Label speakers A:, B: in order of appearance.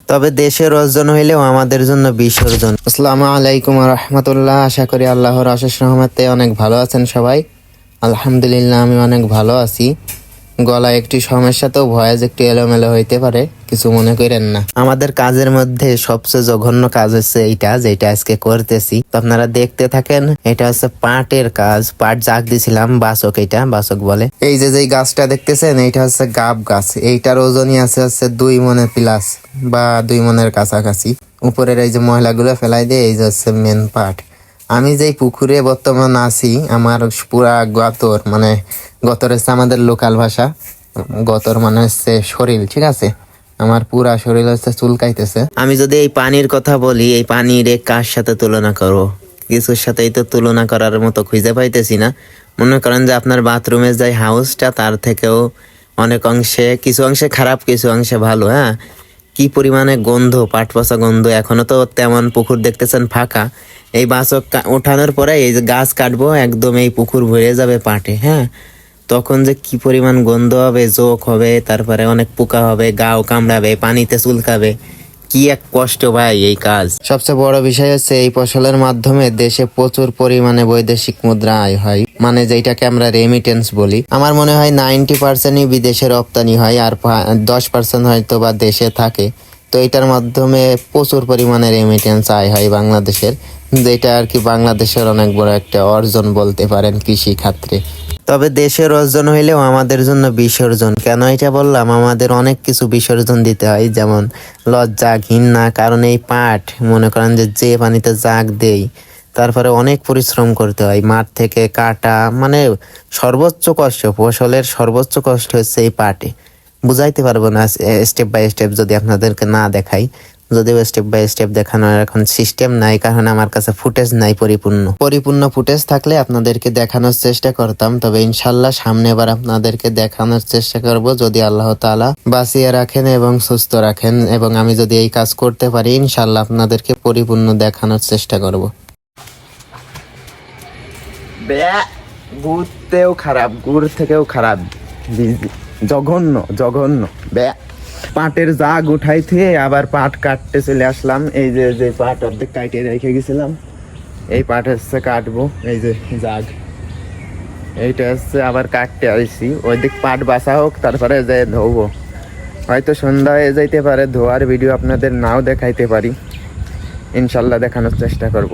A: তবে দেশের অর্জন হইলেও আমাদের জন্য বিসর্জন। আসসালামু আলাইকুম রহমতুল্লাহ। আশা করি আল্লাহর অশেষ রহমতে অনেক ভালো আছেন সবাই। আলহামদুলিল্লাহ আমি অনেক ভালো আছি। গলায় একটি সমস্যা, তো ভয়েস একটু এলোমেলো হইতে পারে, কিছু মনে করেন না। আমাদের কাজের মধ্যে সবচেয়ে জঘন্য কাজ হচ্ছে এইটা, যেটা আজকে করতেছি, তো আপনারা দেখতে থাকেন। এটা হচ্ছে পাটের কাজ। পাট জাগ দিছিলাম, বাসক, এটা বাসক বলে। এই যে গাছটা দেখতেছেন, এইটা হচ্ছে গাব গাছ। এইটার ওজনই হচ্ছে 2 মনের প্লাস বা 2 মনের কাছাকাছি। উপরের এই যে ময়লাগুলো ফেলাই দিয়ে, এই যে হচ্ছে মেন পাট। আমি যেই পুকুরে বর্তমান আছি, আমার পুরা গতর, মানে গতর হচ্ছে আমাদের লোকাল ভাষা, গতর মানে হচ্ছে শরীর, ঠিক আছে? আমার পুরা শরীর হচ্ছে চুলকাইতেছে। আমি যদি এই পানির কথা বলি, এই পানির কার সাথে তুলনা করবো? কিছুর সাথেই তো তুলনা করার মতো খুঁজে পাইতেছি না। মনে করেন যে আপনার বাথরুমে যাই হাউসটা, তার থেকেও অনেক অংশে, কিছু অংশে খারাপ, কিছু অংশে ভালো। হ্যাঁ, কি পরিমাণে গন্ধ, পাট পচা গন্ধ। এখনো তো তেমন পুকুর দেখতেছেন ফাঁকা। এই বাসক ওঠানোর পরে এই যে গাছ কাটবো, একদম এই পুকুর ভরে যাবে পাটে। হ্যাঁ, তখন যে কি পরিমাণ গন্ধ হবে, জোক হবে, তারপরে অনেক পোকা হবে, গাও কামড়াবে, পানিতে চুলকাবে। কি এক কষ্ট ভাই এই কাজ। সবচেয়ে বড় বিষয় হচ্ছে এই ফসলের মাধ্যমে দেশে প্রচুর পরিমাণে বৈদেশিক মুদ্রা আয় হয়, মানে যেটাকে আমরা রেমিটেন্স বলি। আমার মনে হয় 90%ই বিদেশে রপ্তানি হয়, আর 10% হয়তো বা দেশে থাকে। তো এটার মাধ্যমে প্রচুর পরিমাণে রেমিটেন্স আয় হয় বাংলাদেশের, যেটা আর কি বাংলাদেশের অনেক বড় একটা অর্জন বলতে পারেন কৃষি খাতে। তবে দেশের অর্জন হইলেও আমাদের জন্য বিসর্জন। কেন এটা বললাম? আমাদের অনেক কিছু বিসর্জন দিতে হয়, যেমন লজ্জা, ঘৃণা। কারণ এই পাট, মনে করেন যে পানিতে জাগ দেই, তারপরে অনেক পরিশ্রম করতে হয়, মাঠ থেকে কাটা, মানে সর্বোচ্চ কষ্ট, ফসলের সর্বোচ্চ কষ্ট হচ্ছে এই পাটে। বুঝাইতে পারবো না স্টেপ বাই স্টেপ যদি আপনাদেরকে না দেখাই। যদিও স্টেপ বাই স্টেপ দেখানোর এখন সিস্টেম নাই, কারণ আমার কাছে ফুটেজ নাই পরিপূর্ণ ফুটেজ থাকলে আপনাদেরকে দেখানোর চেষ্টা করতাম। তবে ইনশাল্লাহ সামনে এবার আপনাদেরকে দেখানোর চেষ্টা করব, যদি আল্লাহ তাআলা বাঁচিয়ে রাখেন এবং সুস্থ রাখেন, এবং আমি যদি এই কাজ করতে পারি, ইনশাল্লাহ আপনাদেরকে পরিপূর্ণ দেখানোর চেষ্টা করব। গুড়তেও খারাপ, গুড় থেকেও খারাপ, জঘন্য জঘন্য। পাটের জাগ উঠাই থেকে আবার পাট কাটতে চলে আসলাম। এই যে পাট অর্ধেক কাটে রেখে গেছিলাম, এই পাট হচ্ছে কাটবো। এই যে জাগ, এইটা হচ্ছে আবার কাটতে আসছি। ওই দিক পাট বাছা হোক, তারপরে যে ধোবো। হয়তো সন্ধ্যা হয়ে যাইতে পারে, ধোয়ার ভিডিও আপনাদের নাও দেখাইতে পারি, ইনশাল্লাহ দেখানোর চেষ্টা করব।